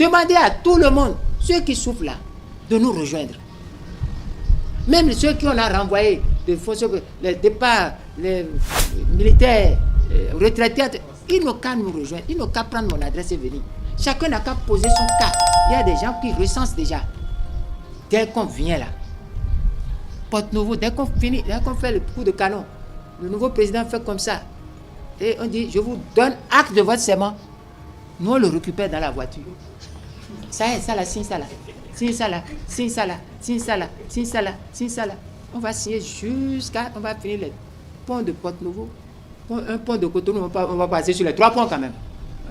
Demandez à tout le monde, ceux qui souffrent là, de nous rejoindre. Même ceux qui on a renvoyés, les départs, les militaires, retraités, ils n'ont qu'à nous rejoindre, ils n'ont qu'à prendre mon adresse et venir. Chacun n'a qu'à poser son cas. Il y a des gens qui recensent déjà. Dès qu'on vient là, Porte-Novo, dès qu'on finit, dès qu'on fait le coup de canon, le nouveau président fait comme ça. Et on dit, je vous donne acte de votre serment. Nous, on le récupère dans la voiture. Ça y est, ça là, signe ça là. Signe ça là, signe ça là, signe ça là, signe ça là, signe ça là. On va signer jusqu'à... On va finir les ponts de Porte-Novo. Un pont de Cotonou, on va passer sur les 3 ponts quand même.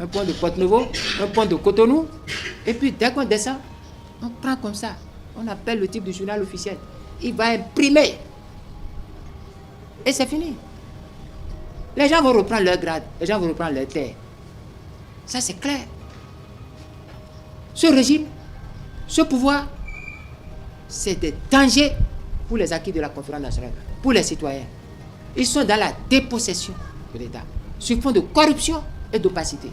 Un pont de Porte-Novo, un pont de Cotonou. Et puis, dès qu'on descend, on prend comme ça. On appelle le type du journal officiel. Il va imprimer. Et c'est fini. Les gens vont reprendre leur grade, les gens vont reprendre leur terre. Ça, c'est clair. Ce régime, ce pouvoir, c'est des dangers pour les acquis de la conférence nationale, pour les citoyens. Ils sont dans la dépossession de l'État, sur fond de corruption et d'opacité.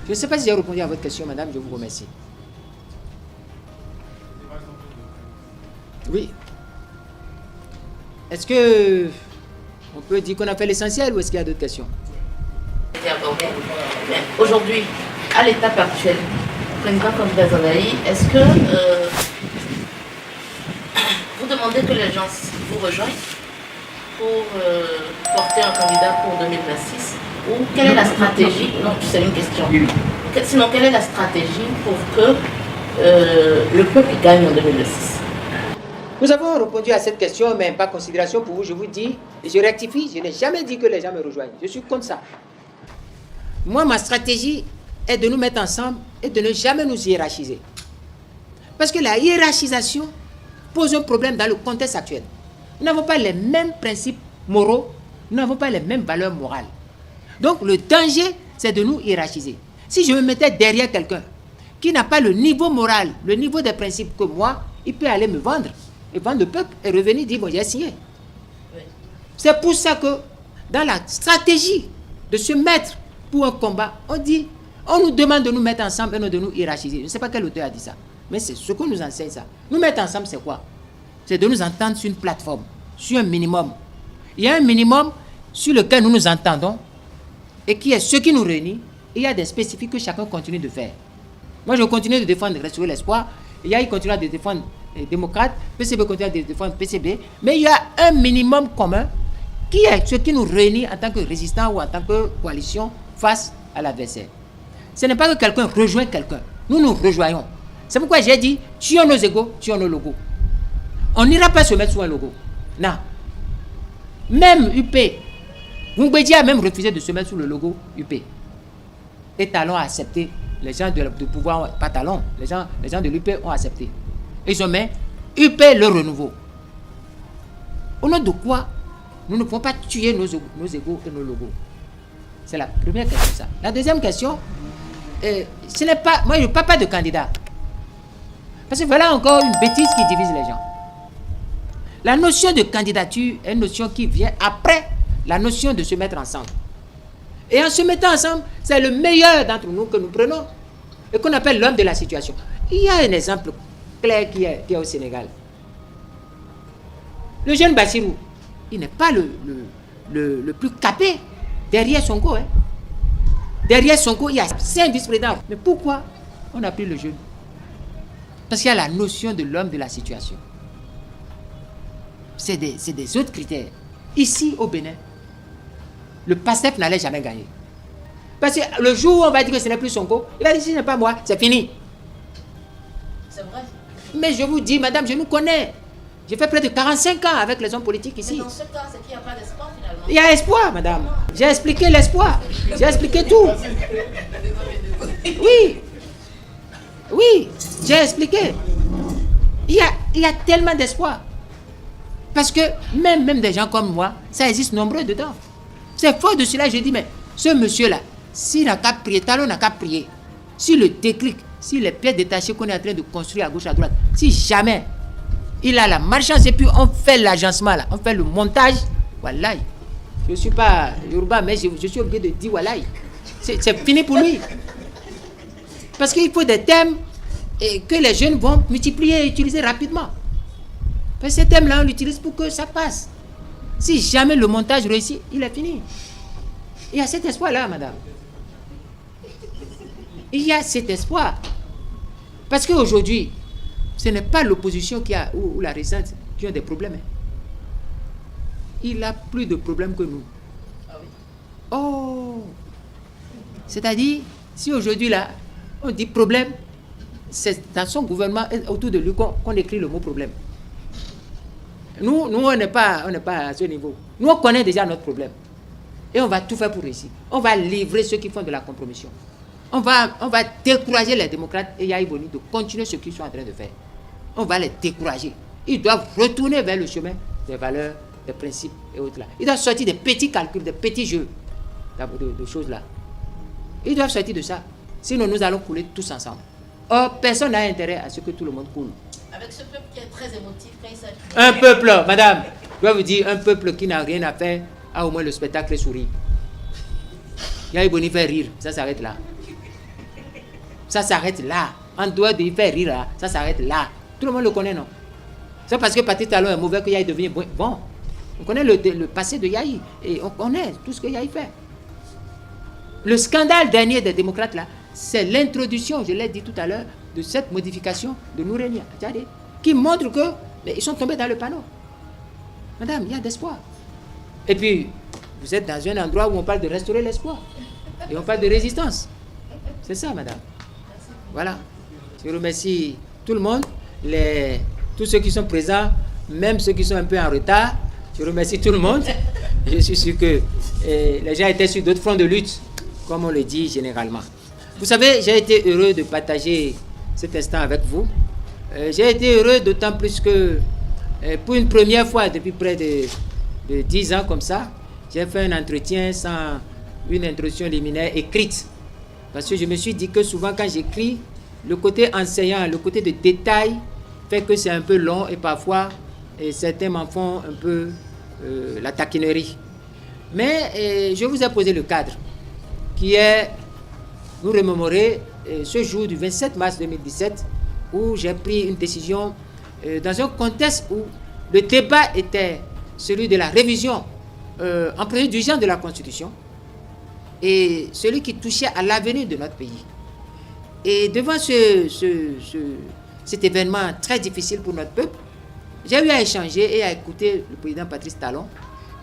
Je ne sais pas si j'ai répondu à votre question, madame, je vous remercie. Oui. Est-ce que on peut dire qu'on a fait l'essentiel ou est-ce qu'il y a d'autres questions? Aujourd'hui, à l'étape actuelle, président candidat Zanaï, est-ce que vous demandez que les gens vous rejoignent pour porter un candidat pour 2026 ou quelle est la stratégie? Non, c'est une question. Sinon, quelle est la stratégie pour que le peuple gagne en 2026? Nous avons répondu à cette question, mais par considération pour vous, je vous dis, et je rectifie, je n'ai jamais dit que les gens me rejoignent. Je suis contre ça. Moi, ma stratégie est de nous mettre ensemble et de ne jamais nous hiérarchiser. Parce que la hiérarchisation pose un problème dans le contexte actuel. Nous n'avons pas les mêmes principes moraux, nous n'avons pas les mêmes valeurs morales. Donc, le danger, c'est de nous hiérarchiser. Si je me mettais derrière quelqu'un qui n'a pas le niveau moral, le niveau des principes que moi, il peut aller me vendre. Et vendre le peuple et revenir dire, bon, j'ai signé. Oui. C'est pour ça que dans la stratégie de se mettre pour un combat, on dit, on nous demande de nous mettre ensemble et non de nous hiérarchiser. Je ne sais pas quel auteur a dit ça, mais c'est ce que nous enseigne ça. Nous mettre ensemble, c'est quoi? C'est de nous entendre sur une plateforme, sur un minimum. Il y a un minimum sur lequel nous nous entendons et qui est ce qui nous réunit. Et il y a des spécifiques que chacun continue de faire. Moi, je continue de défendre Restaurer l'espoir. Il continue de défendre les démocrates, PCB continue de défendre PCB, mais il y a un minimum commun qui est ce qui nous réunit en tant que résistants ou en tant que coalition face à l'adversaire. Ce n'est pas que quelqu'un rejoint quelqu'un, nous nous rejoignons. C'est pourquoi j'ai dit, tuons nos égos, tuons nos logos. On n'ira pas se mettre sous un logo. Non. Même UP, Ngoumbedji a même refusé de se mettre sous le logo UP. Et Talon a accepté. Les gens de pouvoir, pas Talon, les gens de l'UP ont accepté. Ils ont mis UP le renouveau. Au nom de quoi nous ne pouvons pas tuer nos égos et nos logos? C'est la première question, ça. La deuxième question, ce n'est pas... Moi, je ne parle pas de candidat. Parce que voilà encore une bêtise qui divise les gens. La notion de candidature est une notion qui vient après la notion de se mettre ensemble. Et en se mettant ensemble, c'est le meilleur d'entre nous que nous prenons et qu'on appelle l'homme de la situation. Il y a un exemple clair qui est au Sénégal. Le jeune Bassirou, il n'est pas le plus capé derrière Sonko. Hein. Derrière Sonko, il y a 5 vice-présidents. Mais pourquoi on a pris le jeune? Parce qu'il y a la notion de l'homme de la situation. C'est des autres critères. Ici, au Bénin, le PASTEF n'allait jamais gagner. Parce que le jour où on va dire que ce n'est plus Sonko, il va dire, ce n'est pas moi, c'est fini. C'est vrai. Mais je vous dis, madame, je nous connais. J'ai fait près de 45 ans avec les hommes politiques ici. Mais dans ce cas, c'est qu'il n'y a pas d'espoir finalement. Il y a espoir, madame. J'ai expliqué l'espoir. J'ai expliqué tout. Oui. Oui, j'ai expliqué. Il y a tellement d'espoir. Parce que même des gens comme moi, ça existe nombreux dedans. C'est fort de cela, je dis, mais ce monsieur-là, s'il n'a qu'à prier, Talon n'a qu'à prier. Si le déclic, si les pièces détachées qu'on est en train de construire à gauche, à droite, si jamais il a la marchance et puis on fait l'agencement là, on fait le montage, voilà. Je ne suis pas Yoruba, mais je suis obligé de dire voilà. C'est fini pour lui. Parce qu'il faut des thèmes et que les jeunes vont multiplier et utiliser rapidement. Parce que ce thème-là, on l'utilise pour que ça passe. Si jamais le montage réussit, il est fini. Il y a cet espoir-là, madame. Il y a cet espoir. Parce qu'aujourd'hui, ce n'est pas l'opposition qui a, ou la résistance qui ont des problèmes. Il a plus de problèmes que nous. Oh! C'est-à-dire, si aujourd'hui, là, on dit problème, c'est dans son gouvernement, autour de lui, qu'on écrit le mot problème. Nous on n'est pas à ce niveau. Nous, on connaît déjà notre problème. Et on va tout faire pour réussir. On va livrer ceux qui font de la compromission. On va décourager les démocrates et Yahya Boni de continuer ce qu'ils sont en train de faire. On va les décourager. Ils doivent retourner vers le chemin des valeurs, des principes et autres là. Ils doivent sortir des petits calculs, des petits jeux de choses là. Ils doivent sortir de ça. Sinon, nous allons couler tous ensemble. Or, personne n'a intérêt à ce que tout le monde coule. Avec ce peuple qui est très émotif, quand il s'agit... Un peuple, madame, je dois vous dire, un peuple qui n'a rien à faire a au moins le spectacle et sourit. Yahya Boni fait rire, ça s'arrête là. Ça s'arrête là. En dehors de faire rire là, ça s'arrête là. Tout le monde le connaît, non? C'est parce que Patrice Talon est mauvais que Yahya devient bon. On connaît le passé de Yahya et on connaît tout ce que Yahya fait. Le scandale dernier des démocrates là, c'est l'introduction, je l'ai dit tout à l'heure, de cette modification de Noureni qui montre que ils sont tombés dans le panneau. Madame, il y a d'espoir. Et puis, vous êtes dans un endroit où on parle de restaurer l'espoir. Et on parle de résistance. C'est ça, madame. Voilà. Je remercie tout le monde, tous ceux qui sont présents, même ceux qui sont un peu en retard. Je remercie tout le monde. Je suis sûr que les gens étaient sur d'autres fronts de lutte, comme on le dit généralement. Vous savez, j'ai été heureux de partager cet instant avec vous. J'ai été heureux d'autant plus que, pour une première fois depuis près de 10 ans comme ça, j'ai fait un entretien sans une introduction liminaire écrite. Parce que je me suis dit que souvent quand j'écris, le côté enseignant, le côté de détail fait que c'est un peu long et parfois certains m'en font un peu la taquinerie. Mais je vous ai posé le cadre qui est, vous remémorer ce jour du 27 mars 2017 où j'ai pris une décision dans un contexte où le débat était celui de la révision en procédure d'urgence de la Constitution et celui qui touchait à l'avenir de notre pays. Et devant cet événement très difficile pour notre peuple, j'ai eu à échanger et à écouter le président Patrice Talon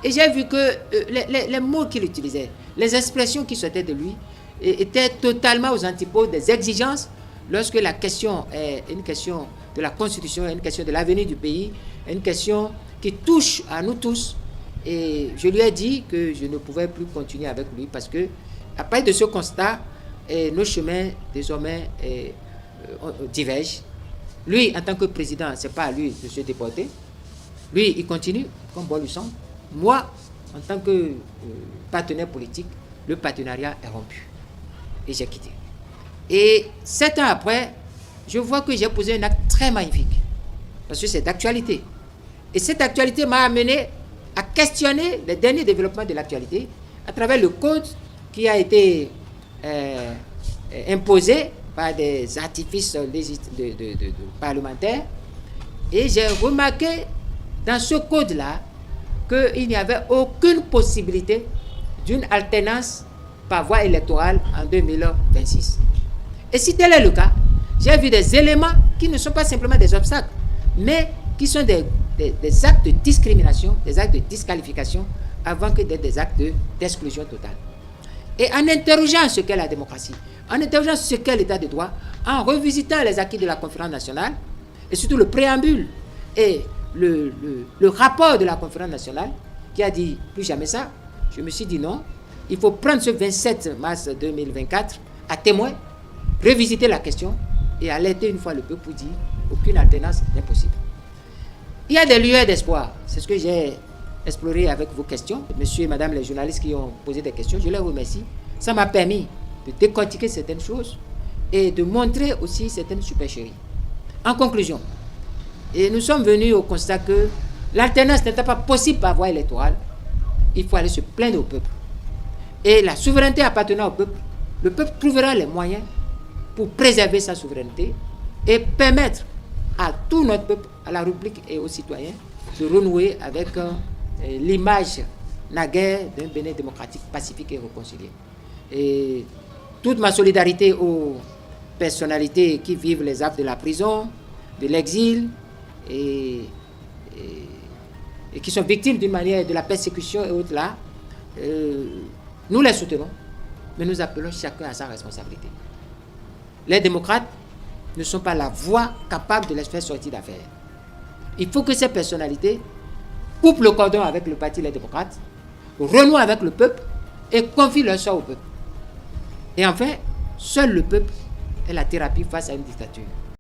et j'ai vu que les mots qu'il utilisait, les expressions qui sortaient de lui étaient totalement aux antipodes des exigences lorsque la question est une question de la Constitution, une question de l'avenir du pays, une question qui touche à nous tous. Et je lui ai dit que je ne pouvais plus continuer avec lui parce que, à partir de ce constat, nos chemins désormais divergent. Lui, en tant que président, ce n'est pas à lui de se déporter. Lui, il continue comme bon lui semble. Moi, en tant que partenaire politique, le partenariat est rompu. Et j'ai quitté. Et 7 ans après, je vois que j'ai posé un acte très magnifique. Parce que c'est d'actualité. Et cette actualité m'a amené à questionner les derniers développements de l'actualité à travers le code qui a été imposé par des artifices de parlementaires. Et j'ai remarqué dans ce code-là qu'il n'y avait aucune possibilité d'une alternance par voie électorale en 2026. Et si tel est le cas, j'ai vu des éléments qui ne sont pas simplement des obstacles, mais qui sont des actes de discrimination, des actes de disqualification, avant que des actes d'exclusion totale. Et en interrogeant ce qu'est la démocratie, en interrogeant ce qu'est l'état de droit, en revisitant les acquis de la conférence nationale, et surtout le préambule et le rapport de la conférence nationale, qui a dit plus jamais ça, je me suis dit non, il faut prendre ce 27 mars 2024 à témoin, revisiter la question et alerter une fois le peuple pour dire aucune alternance n'est possible. Il y a des lueurs d'espoir, c'est ce que j'ai exploré avec vos questions. Monsieur et madame les journalistes qui ont posé des questions, je les remercie. Ça m'a permis de décortiquer certaines choses et de montrer aussi certaines supercheries. En conclusion, et nous sommes venus au constat que l'alternance n'était pas possible par voie électorale. Il faut aller se plaindre au peuple. Et la souveraineté appartenant au peuple, le peuple trouvera les moyens pour préserver sa souveraineté et permettre à tout notre peuple, à la République et aux citoyens de renouer avec l'image naguère d'un Bénin démocratique, pacifique et réconcilié. Et toute ma solidarité aux personnalités qui vivent les affres de la prison, de l'exil et qui sont victimes d'une manière de la persécution et autres là, nous les soutenons, mais nous appelons chacun à sa responsabilité. Les démocrates ne sont pas la voie capable de les faire sortir d'affaires. Il faut que ces personnalités coupent le cordon avec le parti Les Démocrates, renouent avec le peuple et confient leur sort au peuple. Et enfin, seul le peuple est la thérapie face à une dictature.